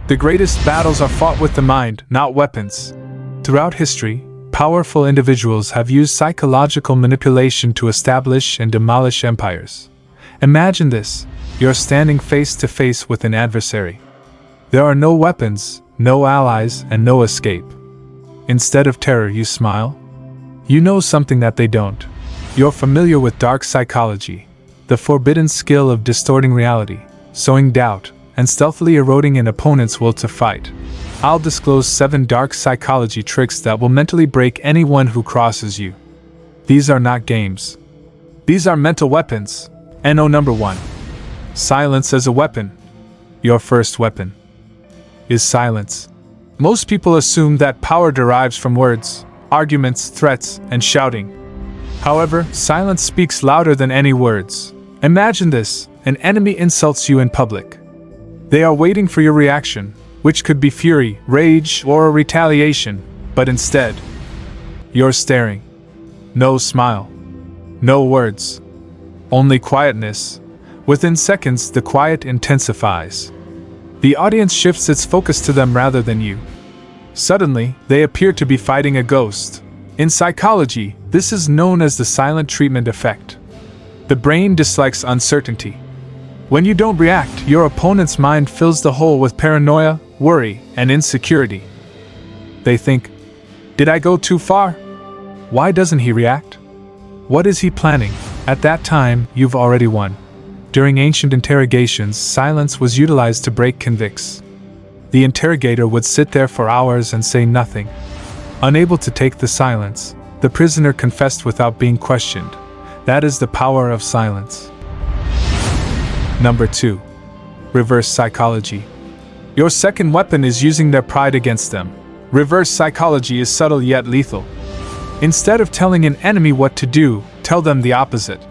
The greatest battles are fought with the mind, not weapons. Throughout history, powerful individuals have used psychological manipulation to establish and demolish empires. Imagine this: you're standing face to face with an adversary. There are no weapons, no allies, and no escape. Instead of terror, you smile. You know something that they don't. You're familiar with dark psychology, the forbidden skill of distorting reality, sowing doubt, and stealthily eroding an opponent's will to fight. I'll disclose 7 dark psychology tricks that will mentally break anyone who crosses you. These are not games. These are mental weapons. NO number 1. Silence as a weapon. Your first weapon is silence. Most people assume that power derives from words, arguments, threats, and shouting. However, silence speaks louder than any words. Imagine this: an enemy insults you in public. They are waiting for your reaction, which could be fury, rage, or a retaliation, but instead, you're staring. No smile. No words. Only quietness. Within seconds, the quiet intensifies. The audience shifts its focus to them rather than you. Suddenly, they appear to be fighting a ghost. In psychology, this is known as the silent treatment effect. The brain dislikes uncertainty. When you don't react, your opponent's mind fills the hole with paranoia, worry, and insecurity. They think, did I go too far? Why doesn't he react? What is he planning? At that time, you've already won. During ancient interrogations, silence was utilized to break convicts. The interrogator would sit there for hours and say nothing. Unable to take the silence, the prisoner confessed without being questioned. That is the power of silence. Number 2. Reverse psychology. Your second weapon is using their pride against them. Reverse psychology is subtle yet lethal. Instead of telling an enemy what to do, tell them the opposite.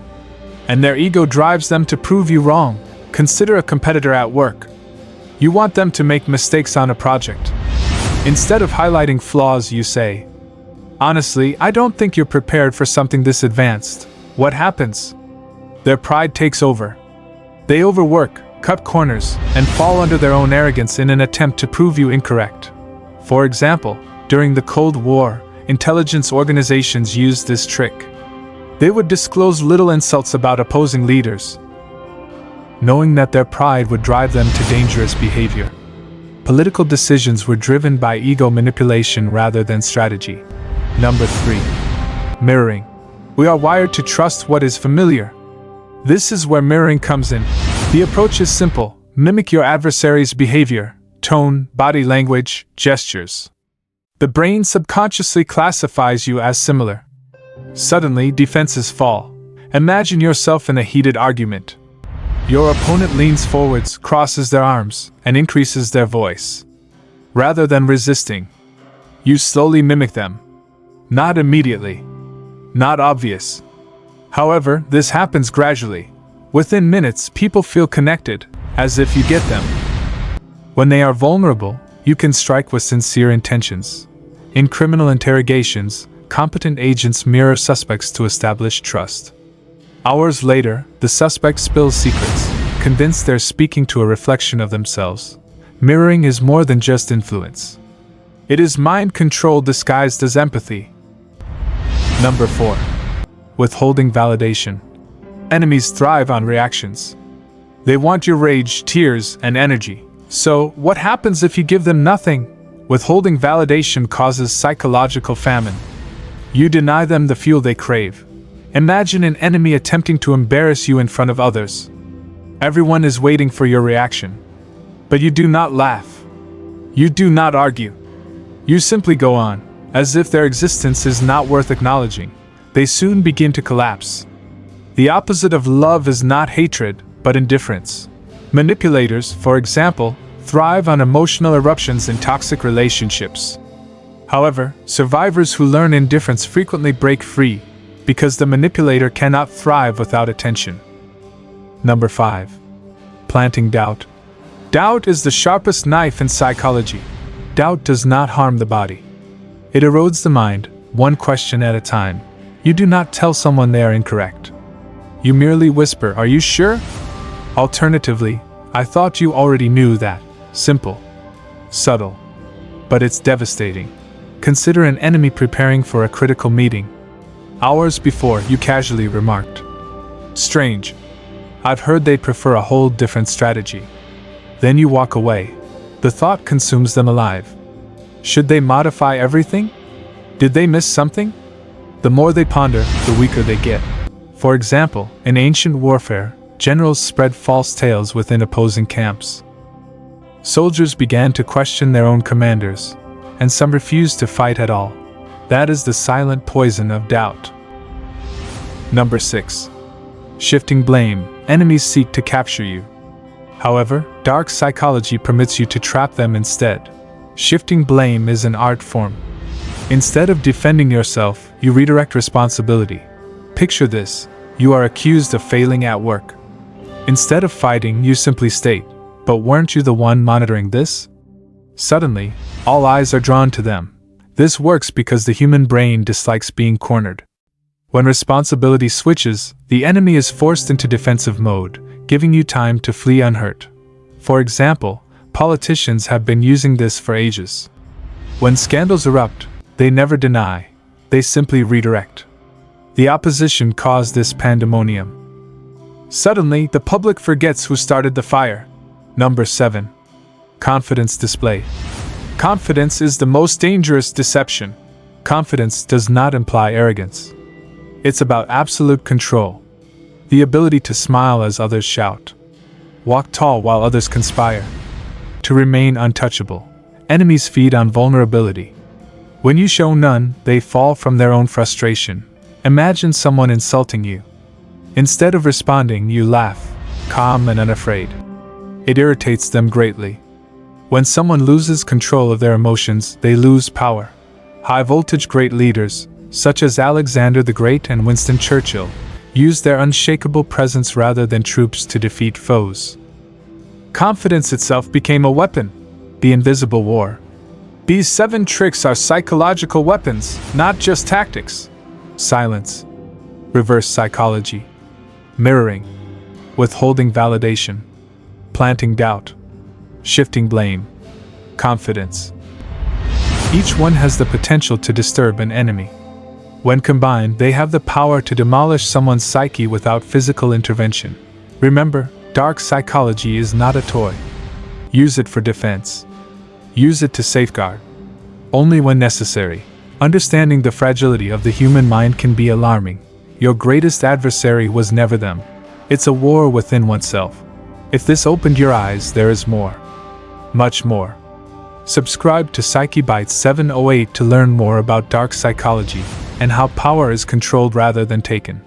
And their ego drives them to prove you wrong. Consider a competitor at work. You want them to make mistakes on a project. Instead of highlighting flaws, you say, honestly, I don't think you're prepared for something this advanced. What happens? Their pride takes over. They overwork, cut corners, and fall under their own arrogance in an attempt to prove you incorrect. For example, during the Cold War, intelligence organizations used this trick. They would disclose little insults about opposing leaders, knowing that their pride would drive them to dangerous behavior. Political decisions were driven by ego manipulation rather than strategy. Number 3. Mirroring. We are wired to trust what is familiar. This is where mirroring comes in. The approach is simple: mimic your adversary's behavior, tone, body language, gestures. The brain subconsciously classifies you as similar. Suddenly, defenses fall. Imagine yourself in a heated argument. Your opponent leans forwards, crosses their arms, and increases their voice. Rather than resisting, you slowly mimic them. Not immediately. Not obvious. However, this happens gradually. Within minutes, people feel connected, as if you get them. When they are vulnerable, you can strike with sincere intentions. In criminal interrogations, competent agents mirror suspects to establish trust. Hours later, the suspect spills secrets, convinced they're speaking to a reflection of themselves. Mirroring is more than just influence. It is mind control disguised as empathy. Number 4. Withholding validation. Enemies thrive on reactions. They want your rage, tears, and energy. So, what happens if you give them nothing? Withholding validation causes psychological famine. You deny them the fuel they crave. Imagine an enemy attempting to embarrass you in front of others. Everyone is waiting for your reaction. But you do not laugh. You do not argue. You simply go on, as if their existence is not worth acknowledging. They soon begin to collapse. The opposite of love is not hatred, but indifference. Manipulators, for example, thrive on emotional eruptions in toxic relationships. However, survivors who learn indifference frequently break free, because the manipulator cannot thrive without attention. Number 5. Planting doubt. Doubt is the sharpest knife in psychology. Doubt does not harm the body. It erodes the mind, one question at a time. You do not tell someone they are incorrect. You merely whisper, "Are you sure?" Alternatively, "I thought you already knew that." Simple. Subtle. But it's devastating. Consider an enemy preparing for a critical meeting. Hours before, you casually remarked, "Strange. I've heard they prefer a whole different strategy." Then you walk away. The thought consumes them alive. Should they modify everything? Did they miss something? The more they ponder, the weaker they get. For example, in ancient warfare, generals spread false tales within opposing camps. Soldiers began to question their own commanders, and some refused to fight at all. That is the silent poison of doubt. Number 6. Shifting blame. Enemies seek to capture you. However, dark psychology permits you to trap them instead. Shifting blame is an art form. Instead of defending yourself, you redirect responsibility. Picture this: you are accused of failing at work. Instead of fighting, you simply state, "But weren't you the one monitoring this?" Suddenly, all eyes are drawn to them. This works because the human brain dislikes being cornered. When responsibility switches, the enemy is forced into defensive mode, giving you time to flee unhurt. For example, politicians have been using this for ages. When scandals erupt, they never deny, they simply redirect. The opposition caused this pandemonium. Suddenly, the public forgets who started the fire. Number 7. Confidence display. Confidence is the most dangerous deception. Confidence does not imply arrogance. It's about absolute control. The ability to smile as others shout. Walk tall while others conspire. To remain untouchable. Enemies feed on vulnerability. When you show none, they fall from their own frustration. Imagine someone insulting you. Instead of responding, you laugh, calm and unafraid. It irritates them greatly. When someone loses control of their emotions, they lose power. High-voltage great leaders, such as Alexander the Great and Winston Churchill, used their unshakable presence rather than troops to defeat foes. Confidence itself became a weapon, the invisible war. These 7 tricks are psychological weapons, not just tactics. Silence. Reverse psychology. Mirroring. Withholding validation. Planting doubt. Shifting blame. Confidence. Each one has the potential to disturb an enemy. When combined, they have the power to demolish someone's psyche without physical intervention. Remember, dark psychology is not a toy. Use it for defense. Use it to safeguard. Only when necessary. Understanding the fragility of the human mind can be alarming. Your greatest adversary was never them. It's a war within oneself. If this opened your eyes, there is more. Much more. Subscribe to psychebites708 to learn more about dark psychology and how power is controlled rather than taken.